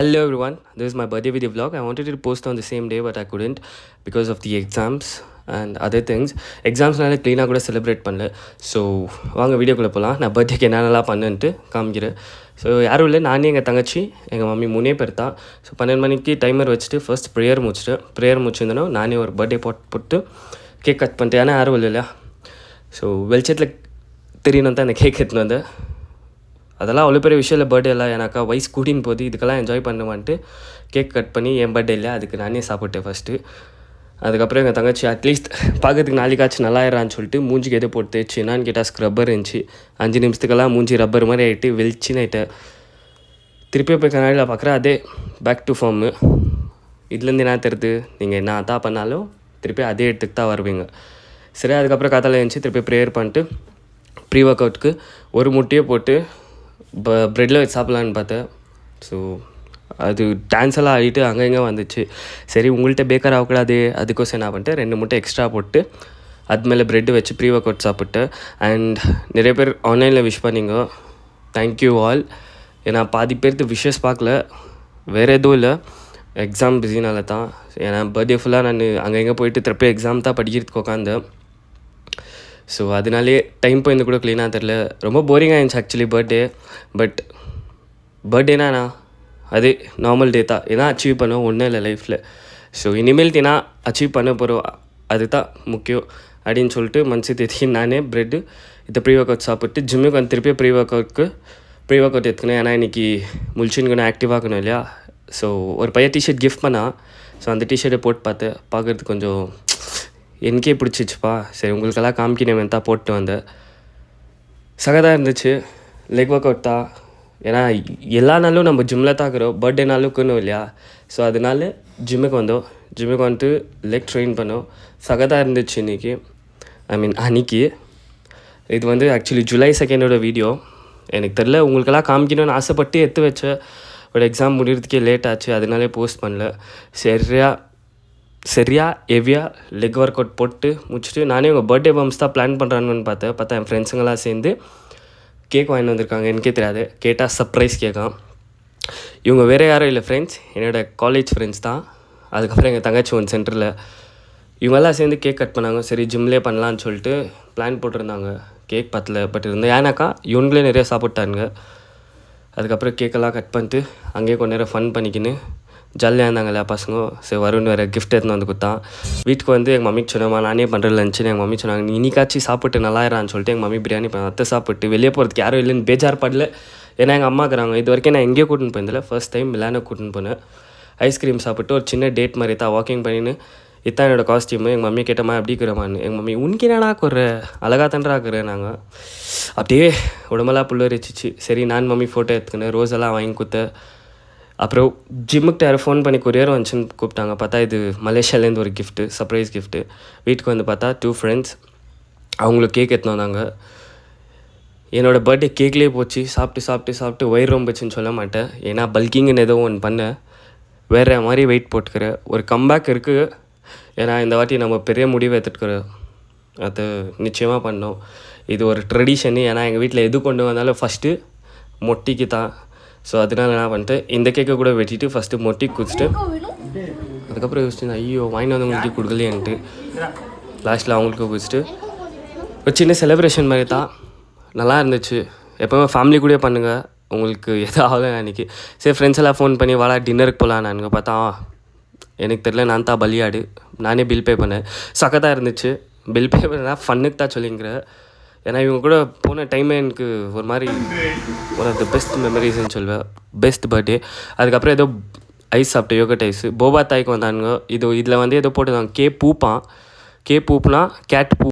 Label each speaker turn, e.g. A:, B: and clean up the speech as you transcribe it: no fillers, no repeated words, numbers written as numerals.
A: Hello everyone, this is my birthday video vlog. I wanted to post on the same day but I couldn't because of the exams and other things. எக்ஸாம்ஸ்னால க்ளீனாக கூட celebrate பண்ணல. So வாங்க வீடியோக்குள்ளே போகலாம். நான் பர்த்டேக்கு என்னென்னலாம் பண்ணுன்ட்டு காமிக்கிறேன். ஸோ யாரும் இல்லை, நானே எங்கள் தங்கச்சி எங்கள் மம்மி 3 பேர் தான். ஸோ 12 மணிக்கு டைமர் வச்சுட்டு ஃபர்ஸ்ட் ப்ரேயர் முடிச்சிருந்தேனோ நானே ஒரு பர்த்டே போட்டு கேக் கட் பண்ணிட்டேன். ஏன்னா யாரும் இல்லை இல்லையா. ஸோ வெளிச்சத்தில் தெரியணும் தான் அந்த கேக் எடுத்துன்னு வந்தேன். அதெல்லாம் அவ்வளோ பெரிய விஷயம் இல்லை பர்த்டே எல்லாம். எனக்கா வயசு கூட்டின்னு போது இதுக்கெல்லாம் என்ஜாய் பண்ணுவான்ட்டு கேக் கட் பண்ணி என் பர்த்டே இல்லை அதுக்கு நானே சாப்பிட்டேன் ஃபஸ்ட்டு. அதுக்கப்புறம் எங்கள் தங்கச்சி அட்லீஸ்ட் பார்க்கறதுக்கு நாளைக்காச்சும் நல்லாயிரான்னு சொல்லிட்டு மூஞ்சிக்கு எது போட்டு தேய்ச்சி என்னான்னு கேட்டால் ஸ்க்ரப்பர் இருந்துச்சு. 5 நிமிஷத்துக்கெல்லாம் மூஞ்சி ரப்பர் மாதிரி ஆகிட்டு வெளிச்சின்னு ஆகிட்டேன். திருப்பி போய் கண்ணாடியில் பார்க்குறேன், அதே பேக் டு ஃபார்மு. இதுலேருந்து என்ன தெரியுது, நீங்கள் என்ன தான் பண்ணாலும் திருப்பி அதே இடத்துக்கு தான் வருவீங்க. சரி, அதுக்கப்புறம் காத்தால எழுந்துச்சி திருப்பி ப்ரேயர் பண்ணிட்டு ப்ரீ ஒர்க் அவுட்டுக்கு ஒரு முட்டையை போட்டு ப்ரெட்டில் வச்சு சாப்பிட்லான்னு பார்த்தேன். ஸோ அது டான்ஸ் எல்லாம் ஆகிட்டு அங்கே இங்கே வந்துச்சு. சரி, உங்கள்கிட்ட பேக்கர் ஆகக்கூடாது, அதுக்கோசம் என்ன பண்ணிட்டு 2 முட்டை எக்ஸ்ட்ரா போட்டு அது மேலே ப்ரெட்டு வச்சு ப்ரீ ஒர்க் அவுட் சாப்பிட்டேன். அண்ட் நிறைய பேர் ஆன்லைனில் விஷ் பண்ணிங்க, தேங்க்யூ ஆல். ஏன்னா பாதி பேர்த்து விஷஸ் பார்க்கல, வேறு எதுவும் இல்லை, எக்ஸாம் பிஸினால தான். ஏன்னா பர்த்டே ஃபுல்லாக நான் அங்கே இங்கே போயிட்டு திருப்பி எக்ஸாம் தான் படிக்கிறதுக்கு உட்காந்தேன். ஸோ அதனாலே டைம் போயிருந்து கூட க்ளீனாக தெரில. ரொம்ப போரிங்காக இருந்துச்சு ஆக்சுவலி பர்த்டே. பட் பர்த்டேனா அது நார்மல் டே தான், எதாவது அச்சீவ் பண்ணுவோம் ஒன்றும் இல்லை லைஃப்பில். ஸோ இனிமேல் தினா அச்சீவ் பண்ண போகிறோம், அது தான் முக்கியம் அப்படின்னு சொல்லிட்டு மனசு தேத்தி நானே ப்ரெட்டு இதை ப்ரீ ஒர்க் அவுட் சாப்பிட்டு ஜிம்முக்கு வந்து திருப்பி ப்ரீ ஒர்க் அவுட் எடுத்துக்கணும். ஏன்னா இன்றைக்கி முழிச்சுன்னு ஆக்டிவாக இருக்கணும் இல்லையா. ஸோ ஒரு பையன் டிஷர்ட் கிஃப்ட் பண்ணால், ஸோ அந்த டிஷர்ட்டை போட்டு பார்த்தேன். பார்க்குறதுக்கு கொஞ்சம் எனக்கே பிடிச்சிச்சுப்பா. சரி, உங்களுக்கெல்லாம் காமிக்கணும் தான் போட்டு வந்தேன். சகதாக இருந்துச்சு. லெக் ஒர்க் அவுட் தான், ஏன்னா எல்லா நாளும் நம்ம ஜிம்மில் தான் இருக்கிறோம், பர்த்டே நாளும் இருக்கணும் இல்லையா. ஸோ அதனால ஜிம்முக்கு வந்துட்டு லெக் ட்ரெயின் பண்ணோம். சகதாக இருந்துச்சு இன்றைக்கி, அன்றைக்கி. இது ஆக்சுவலி July 2 வீடியோ. எனக்கு தெரில, உங்களுக்கெல்லாம் காமிக்கணும்னு ஆசைப்பட்டு எடுத்து வச்சேன். பட் எக்ஸாம் முடிகிறதுக்கே லேட் ஆச்சு, அதனாலே போஸ்ட் பண்ணல. சரியாக ஹெவியாக லெக் ஒர்க் அவுட் போட்டு முடிச்சுட்டு நானே உங்கள் பர்த்டே பம்ப்ஸ் தான் பிளான் பண்ணுறாங்கன்னு பார்த்தா என் ஃப்ரெண்ட்ஸுங்கெல்லாம் சேர்ந்து கேக் வாங்கிட்டு வந்திருக்காங்க. எனக்கே தெரியாது, கேட்டால் சர்ப்ரைஸ் கேட்கான். இவங்க வேறு யாரும் இல்லை ஃப்ரெண்ட்ஸ், என்னோடய காலேஜ் ஃப்ரெண்ட்ஸ் தான். அதுக்கப்புறம் எங்கள் தங்கச்சி ஒன்று சென்டரில் இவங்கெல்லாம் சேர்ந்து கேக் கட் பண்ணாங்க. சரி, ஜிம்லேயே பண்ணலான்னு சொல்லிட்டு பிளான் போட்டிருந்தாங்க. கேக் பத்தல, பட் இருந்தேன் ஏன்னாக்கா இவங்களே நிறைய சாப்பிட்டாங்க. அதுக்கப்புறம் கேக்கெல்லாம் கட் பண்ணிட்டு அங்கேயே கொஞ்ச நேரம் ஃபன் பண்ணிக்கின்னு ஜாலியாக இருந்தாங்க இல்லையா பசங்க. சரி, வருண் வேறு கிஃப்ட் எடுத்துன்னு வந்து கொடுத்தான். வீட்டுக்கு எங்கள் மம்மிக்கு சொன்னேம்மா நானே பண்ணுற லஞ்சுன்னு. எங்கள் மம்மி சொன்னாங்க, நீ இன்னிக்காச்சும் சாப்பிட்டு நல்லாயிரான்னு சொல்லிட்டு எங்கள் மம்மி பிரியாணி அத்தை சாப்பிட்டு வெளியே போகிறதுக்கு யாரும் இல்லைன்னு பேஜார் படல. ஏன்னா எங்கள் அம்மா இருக்கிறாங்க. இது வரைக்கும் நான் எங்கேயும் கூட்டின்னு போயிருந்தில்ல, ஃபர்ஸ்ட் டைம் மிலானோ கூட்டின்னு போனேன். ஐஸ்கிரீம் சாப்பிட்டு ஒரு சின்ன டேட் மாதிரி தான் வாக்கிங் பண்ணின்னு இதான் என்னோடய காஸ்டியூமு. எங்கள் மம்மி கேட்டம்மா எப்படி இருக்கிறமான்னு. எங்கள் மம்மி உனக்கு என்னடா குற அழகாக தான்டா இருக்கிறேன். நாங்கள் அப்படியே உடம்பெல்லாம் புல்லரிச்சிச்சு. சரி, நான் மம்மி ஃபோட்டோ எடுத்துக்கினேன், ரோஸெல்லாம் வாங்கி கொடுத்த. அப்புறம் ஜிம்முக்கு யாரும் ஃபோன் பண்ணி கொரியர் வந்துச்சுன்னு கூப்பிட்டாங்க. பார்த்தா இது மலேசியாலேருந்து ஒரு கிஃப்ட்டு, சர்ப்ரைஸ் கிஃப்ட்டு. வீட்டுக்கு வந்து பார்த்தா 2 ஃப்ரெண்ட்ஸ் அவங்களுக்கு கேக் எடுத்துன்னு வந்தாங்க. என்னோடய பர்த்டே கேக்லேயே போச்சு. சாப்பிட்டு வயிறு ரொம்பச்சுன்னு சொல்ல மாட்டேன், ஏன்னா பல்கிங்னு ஏதோ ஒன்று பண்ணேன். வேறு மாதிரி வெயிட் போட்டுக்கிறேன். ஒரு கம்பேக் இருக்குது, ஏன்னா இந்த வாட்டி நம்ம பெரிய முடிவு எடுத்துட்டுக்கிறோம், அது நிச்சயமாக பண்ணோம். இது ஒரு ட்ரெடிஷனு. ஏன்னா எங்கள் வீட்டில் எது கொண்டு வந்தாலும் ஃபஸ்ட்டு மொட்டிக்கு தான். ஸோ அதனால என்ன பண்ணிட்டு இந்த கேக்கை கூட வெட்டிட்டு ஃபஸ்ட்டு மொட்டி குடிச்சிட்டு அதுக்கப்புறம் யோசிச்சு ஐயோ வாங்கி வந்தவங்களுக்கு கொடுக்கலையன்ட்டு லாஸ்ட்டில் அவங்களுக்கு குடிச்சிட்டு ஒரு சின்ன செலிப்ரேஷன் மாதிரி தான். நல்லா இருந்துச்சு. எப்போவுமே ஃபேமிலி கூட பண்ணுங்கள், உங்களுக்கு எதாவது அன்றைக்கி. சரி, ஃப்ரெண்ட்ஸ் எல்லாம் ஃபோன் பண்ணி வாடா டின்னருக்கு போகலாம். நாங்கள் பார்த்தா எனக்கு தெரியல, நான் தான் பலியாடு. நானே பில் பே பண்ணேன். சக்கத்தாக இருந்துச்சு. பில் பே பண்ணா ஃபன்னுக்கு தான் சொல்லிங்கிறேன். ஏன்னா இவங்க கூட போன டைமே எனக்கு ஒரு மாதிரி ஒன் ஆஃப் த பெஸ்ட் மெமரிஸ்ன்னு சொல்லுவேன். Best birthday. அதுக்கப்புறம் ஏதோ ஐஸ் சாப்பிட்டேன், யோகட் ஐஸு. போபா தாய்க்கு வந்தானுங்க. இதில் ஏதோ போட்டுருந்தாங்க கே பூப்புனா கேட் பூ